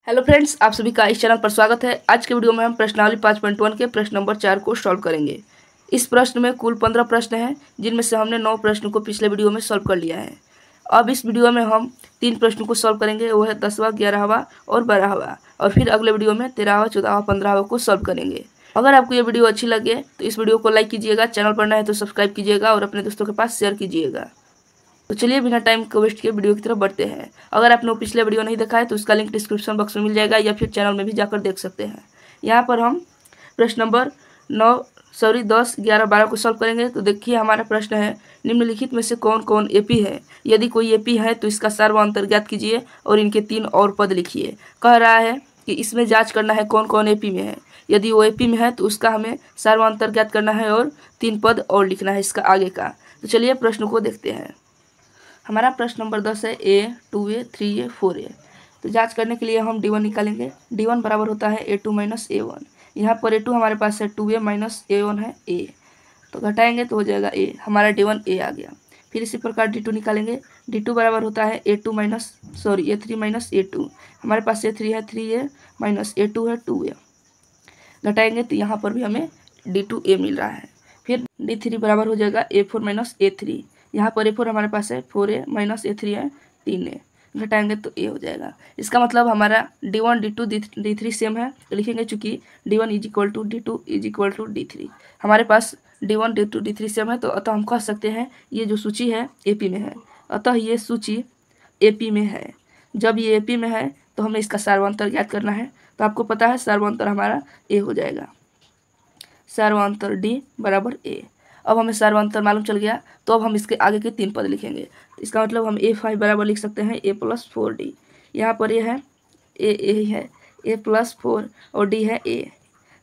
Hello friends, आप सभी का इस चैनल पर स्वागत है। आज के वीडियो में हम प्रश्नावली 5.1 के प्रश्न नंबर 4 को सॉल्व करेंगे। इस प्रश्न में कुल 15 प्रश्न हैं, जिनमें से हमने 9 प्रश्नों को पिछले वीडियो में सॉल्व कर लिया है। अब इस वीडियो में हम 3 प्रश्नों को सॉल्व करेंगे, वो है 10वां, 11वां और 12वां, और फिर अगले वीडियो में 13वां, 14वां, 15वां को सॉल्व करेंगे। अगर आपको ये वीडियो अच्छी लगे तो इस वीडियो को लाइक कीजिएगा, चैनल पर नए हैं तो सब्सक्राइब कीजिएगा और अपने दोस्तों के पास शेयर कीजिएगा। तो चलिए बिना टाइम को वेस्ट किए वीडियो की तरफ बढ़ते हैं। अगर आपने वो पिछले वीडियो नहीं देखा है तो उसका लिंक डिस्क्रिप्शन बॉक्स में मिल जाएगा, या फिर चैनल में भी जाकर देख सकते हैं। यहाँ पर हम प्रश्न नंबर 10, 11, 12 को सॉल्व करेंगे। तो देखिए हमारा प्रश्न है, निम्नलिखित में से कौन कौन एपी है? यदि कोई एपी है तो इसका सर्वांतर ज्ञात कीजिए और इनके 3 और पद लिखिए। कह रहा है कि इसमें जाँच करना है कौन कौन एपी में है। यदि वो एपी में है तो उसका हमें सर्वांतर ज्ञात करना है और 3 पद और लिखना है इसका आगे का। तो चलिए प्रश्न को देखते हैं। हमारा प्रश्न नंबर 10 है A, 2A, 3A, 4A। तो जांच करने के लिए हम D1 निकालेंगे। D1 बराबर होता है A2 माइनस A1। यहाँ पर A2 हमारे पास है 2A माइनस A1 है A, तो घटाएंगे तो हो जाएगा A। हमारा D1 A आ गया। फिर इसी प्रकार D2 निकालेंगे। D2 बराबर होता है A3 माइनस A2। हमारे पास A3 है 3A माइनस A2 है 2A, घटाएंगे तो यहाँ पर भी हमें D2A मिल रहा है। फिर D3 बराबर हो जाएगा A4 माइनस A3। यहाँ पर A4 हमारे पास है 4A माइनस A3 है 3A, घटाएंगे तो A हो जाएगा। इसका मतलब हमारा D1 D2 D3 सेम है, तो लिखेंगे चूँकि D1 is equal to D2 is equal to D3। हमारे पास D1 D2 D3 सेम है, तो अतः हम कह सकते हैं ये जो सूची है AP में है। अतः ये सूची AP में है। जब ये AP में है तो हमें इसका सर्वांतर ज्ञात करना है। तो आपको पता है सर्वांतर हमारा A हो जाएगा। सर्वांतर D बराबर A। अब हमें सर्वांतर मालूम चल गया, तो अब हम इसके आगे के 3 पद लिखेंगे। इसका मतलब हम A5 बराबर लिख सकते हैं A प्लस 4D। यहाँ पर A है, A ही है, A प्लस 4 और D है A,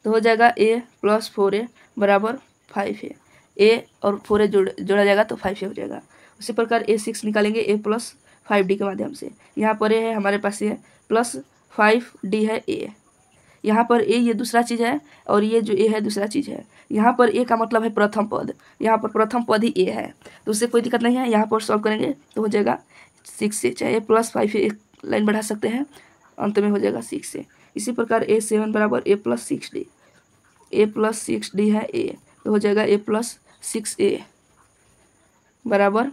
तो हो जाएगा A प्लस 4A बराबर 5A। A और 4A जोड़ा जाएगा तो 5A हो जाएगा। उसी प्रकार A6 निकालेंगे A प्लस 5D के माध्यम से। यहाँ पर A है, हमारे पास ये प्लस 5D है A। यहाँ पर A ये दूसरा चीज़ है और ये जो A है दूसरा चीज़ है। यहाँ पर A का मतलब है प्रथम पद, यहाँ पर प्रथम पद ही A है, तो उससे कोई दिक्कत नहीं है। यहाँ पर सॉल्व करेंगे तो हो जाएगा 6 से, चाहे A प्लस 5 एक लाइन बढ़ा सकते हैं, अंत में हो जाएगा 6 से। इसी प्रकार A7 बराबर A plus 6D। A plus 6D है A, तो हो जाएगा A प्लस 6A बराबर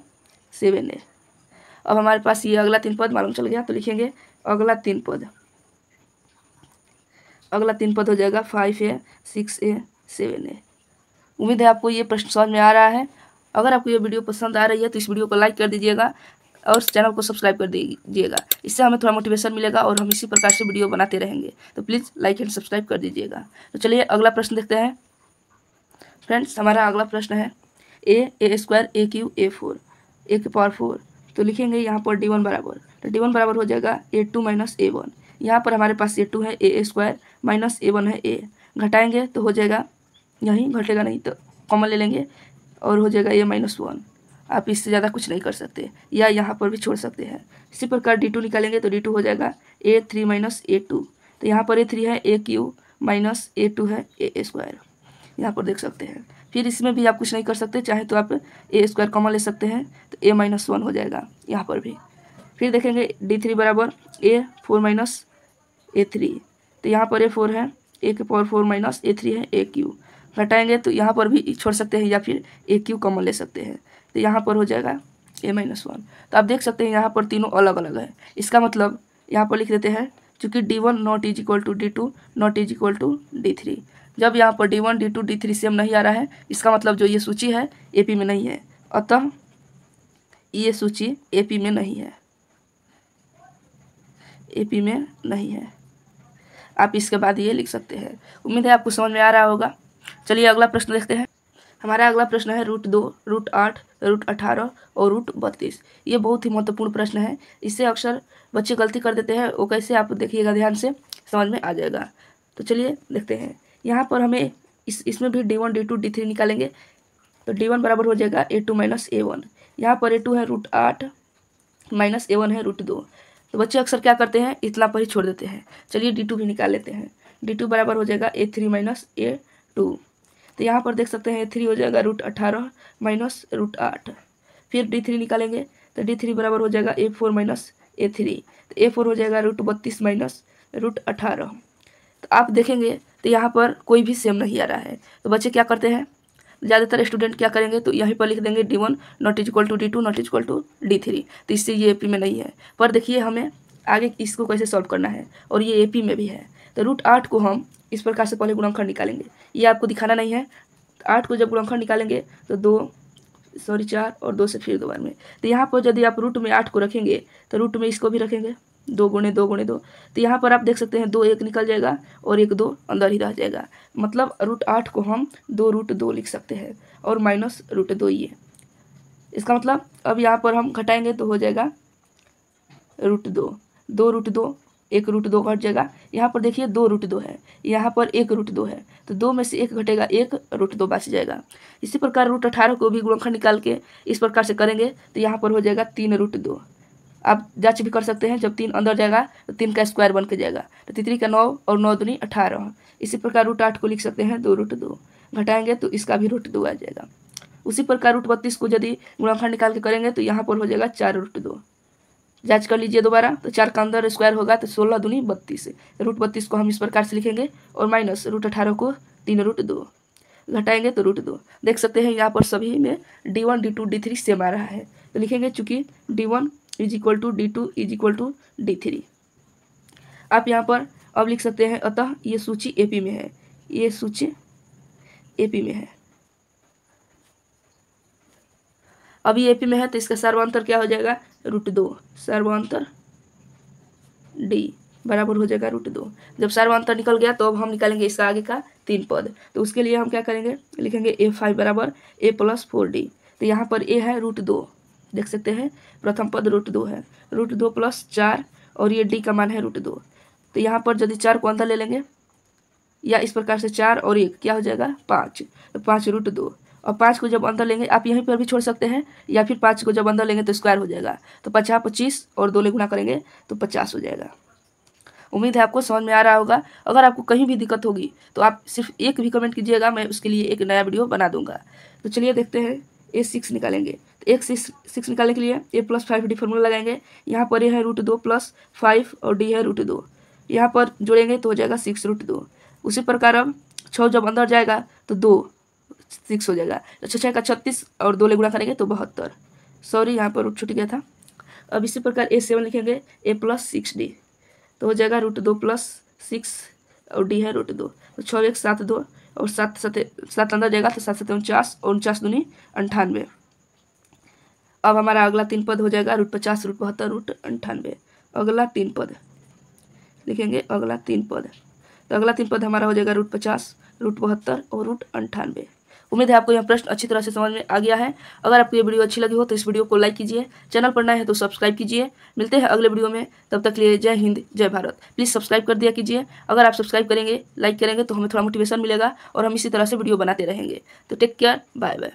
7A। अब हमारे पास ये अगला 3 पद मालूम चल गया, तो लिखेंगे अगला 3 पद। अगला 3 पद हो जाएगा 5A 6A 7A। उम्मीद है आपको ये प्रश्न समझ में आ रहा है। अगर आपको ये वीडियो पसंद आ रही है तो इस वीडियो को लाइक कर दीजिएगा और चैनल को सब्सक्राइब कर दीजिएगा। इससे हमें थोड़ा मोटिवेशन मिलेगा और हम इसी प्रकार से वीडियो बनाते रहेंगे। तो प्लीज़ लाइक एंड सब्सक्राइब कर दीजिएगा। तो चलिए अगला प्रश्न देखते हैं। फ्रेंड्स, हमारा अगला प्रश्न है A square A cube A4 A के पावर 4। तो लिखेंगे यहाँ पर D1 बराबर, तो D1 बराबर हो जाएगा A2 माइनस A1। यहाँ पर हमारे पास A2 है A स्क्वायर माइनस A1 है A, घटाएंगे तो हो जाएगा, यहीं घटेगा नहीं तो कॉमन ले लेंगे और हो जाएगा A-1। आप इससे ज़्यादा कुछ नहीं कर सकते, या यहाँ पर भी छोड़ सकते हैं। इसी प्रकार D2 निकालेंगे तो D2 हो जाएगा A3 माइनस A2। तो यहाँ पर A3 है A क्यूब माइनस A2 है A स्क्वायर, यहाँ पर देख सकते हैं। फिर इसमें भी आप कुछ नहीं कर सकते, चाहे तो आप A स्क्वायर कॉमन ले सकते हैं, तो A-1 हो जाएगा यहाँ पर भी। फिर देखेंगे D3 बराबर A4 माइनस A3। तो यहाँ पर A4 है A के पावर 4 माइनस A3 है A क्यूब, घटाएंगे तो यहाँ पर भी छोड़ सकते हैं या फिर A क्यूब कॉमन ले सकते हैं, तो यहाँ पर हो जाएगा A-1। तो आप देख सकते हैं यहाँ पर तीनों अलग अलग है। इसका मतलब यहाँ पर लिख देते हैं, चूँकि D1 not is equal to D2 not is equal to D3। जब यहाँ पर D1 D2 D3 सेम नहीं आ रहा है, इसका मतलब जो ये सूची है AP में नहीं है, अतः ये सूची AP में नहीं है, AP में नहीं है। आप इसके बाद ये लिख सकते हैं। उम्मीद है आपको समझ में आ रहा होगा। चलिए अगला प्रश्न देखते हैं। हमारा अगला प्रश्न है √2, √8, √18 और √32। ये बहुत ही महत्वपूर्ण प्रश्न है। इससे अक्सर बच्चे गलती कर देते हैं, वो कैसे आप देखिएगा ध्यान से, समझ में आ जाएगा। तो चलिए देखते हैं। यहाँ पर हमें इसमें भी D1 D2 D3 निकालेंगे। तो D1 बराबर हो जाएगा A2 माइनस A1। यहाँ पर A2 है √8 माइनस A1 है √2। तो बच्चे अक्सर क्या करते हैं, इतना पर ही छोड़ देते हैं। चलिए D2 भी निकाल लेते हैं। D2 बराबर हो जाएगा A3 माइनस A2। तो यहाँ पर देख सकते हैं A3 हो जाएगा √18 माइनस √8। फिर D3 निकालेंगे तो D3 बराबर हो जाएगा A4 माइनस A3। तो A4 हो जाएगा √32 माइनस √18। तो आप देखेंगे तो यहाँ पर कोई भी सेम नहीं आ रहा है। तो बच्चे क्या करते हैं, ज़्यादातर स्टूडेंट क्या करेंगे, तो यहीं पर लिख देंगे D1 not is equal to D2 not is equal to D3। तो इससे ये AP में नहीं है। पर देखिए हमें आगे इसको कैसे सॉल्व करना है, और ये AP में भी है। तो √8 को हम इस प्रकार से पहले गुणनखंड निकालेंगे, ये आपको दिखाना नहीं है। 8 को जब गुणनखंड निकालेंगे तो 4 और 2 से फिर 2 बार में। तो यहाँ पर यदि आप रूट में 8 को रखेंगे तो रूट में इसको भी रखेंगे, 2 गुणे 2 गुणे 2। तो यहाँ पर आप देख सकते हैं 2 1 निकल जाएगा और 1 2 अंदर ही रह जाएगा। मतलब √8 को हम 2√2 लिख सकते हैं और माइनस √2 ये। इसका मतलब अब यहाँ पर हम घटाएंगे तो हो जाएगा √2, 2√2, 1 √2 घट जाएगा। यहाँ पर देखिए 2√2 है, यहाँ पर 1 √2 है, तो 2 में से 1 घटेगा, 1 √2 बच जाएगा। इसी प्रकार √18 को भी गुणनखंड निकाल के इस प्रकार से करेंगे तो यहाँ पर हो जाएगा 3 √2। आप जांच भी कर सकते हैं, जब 3 अंदर जाएगा तो 3 का स्क्वायर बन के जाएगा, तो 3 का 9 और 9 दूनी 18। इसी प्रकार √8 को लिख सकते हैं 2√2, घटाएंगे तो इसका भी √2 आ जाएगा। उसी प्रकार √32 को यदि गुणनखंड निकाल के करेंगे तो यहाँ पर हो जाएगा 4 √2। जांच कर लीजिए दोबारा, तो 4 का अंदर स्क्वायर होगा तो 16 दूनी 32। √32 को हम इस प्रकार से लिखेंगे और माइनस √18 को 3 √2, घटाएंगे तो √2। देख सकते हैं यहाँ पर सभी में D1 D2 D3 सेम आ रहा है। तो लिखेंगे चूँकि D1 is equal to D2 is equal to D3। आप यहाँ पर अब लिख सकते हैं, अतः ये सूची AP में है, ये सूची AP में है। अभी AP में है तो इसका सर्वांतर क्या हो जाएगा, √2। सर्वांतर D बराबर हो जाएगा √2। जब सर्वांतर निकल गया तो अब हम निकालेंगे इसका आगे का 3 पद। तो उसके लिए हम क्या करेंगे, लिखेंगे A5 बराबर A + 4D। तो यहाँ पर A है √2, देख सकते हैं प्रथम पद √2 है, √2 + 4 और ये D का मान है √2। तो यहाँ पर यदि 4 को अंदर ले लेंगे या इस प्रकार से 4 और 1 क्या हो जाएगा 5, तो 5 √2। और 5 को जब अंदर लेंगे आप यहीं पर भी छोड़ सकते हैं, या फिर 5 को जब अंदर लेंगे तो स्क्वायर हो जाएगा, तो 50 25 और 2 ले गुणा करेंगे तो 50 हो जाएगा। उम्मीद है आपको समझ में आ रहा होगा। अगर आपको कहीं भी दिक्कत होगी तो आप सिर्फ एक भी कमेंट कीजिएगा, मैं उसके लिए एक नया वीडियो बना दूंगा। तो चलिए देखते हैं A6 निकालेंगे। तो A6 निकालने के लिए A + 5D फॉर्मूला लगाएंगे। यहाँ पर ये है √2 + 5 और D है √2, यहाँ पर जोड़ेंगे तो हो जाएगा 6 √2। उसी प्रकार अब 6 जब अंदर जाएगा तो 2 6 हो जाएगा, तो 6 का 36 और 2 ले गुणा करेंगे तो 72। सॉरी यहाँ पर छूट गया था। अब इसी प्रकार A7 लिखेंगे A + 6D, तो हो जाएगा √2 + 6 और D है √2। तो 6 1 7 2 और 7 अंदर जाएगा तो 7 7 49 और 49 दूनी 98। अब हमारा अगला 3 पद हो जाएगा √50 √72 √98। अगला 3 पद लिखेंगे, अगला 3 पद। तो अगला 3 पद हमारा हो जाएगा √50 √72 और √98। उम्मीद है आपको यह प्रश्न अच्छी तरह से समझ में आ गया है। अगर आपको ये वीडियो अच्छी लगी हो तो इस वीडियो को लाइक कीजिए, चैनल पर नए हैं तो सब्सक्राइब कीजिए। मिलते हैं अगले वीडियो में, तब तक के लिए जय हिंद जय भारत। प्लीज़ सब्सक्राइब कर दिया कीजिए। अगर आप सब्सक्राइब करेंगे, लाइक करेंगे तो हमें थोड़ा मोटिवेशन मिलेगा और हम इसी तरह से वीडियो बनाते रहेंगे। तो टेक केयर, बाय बाय।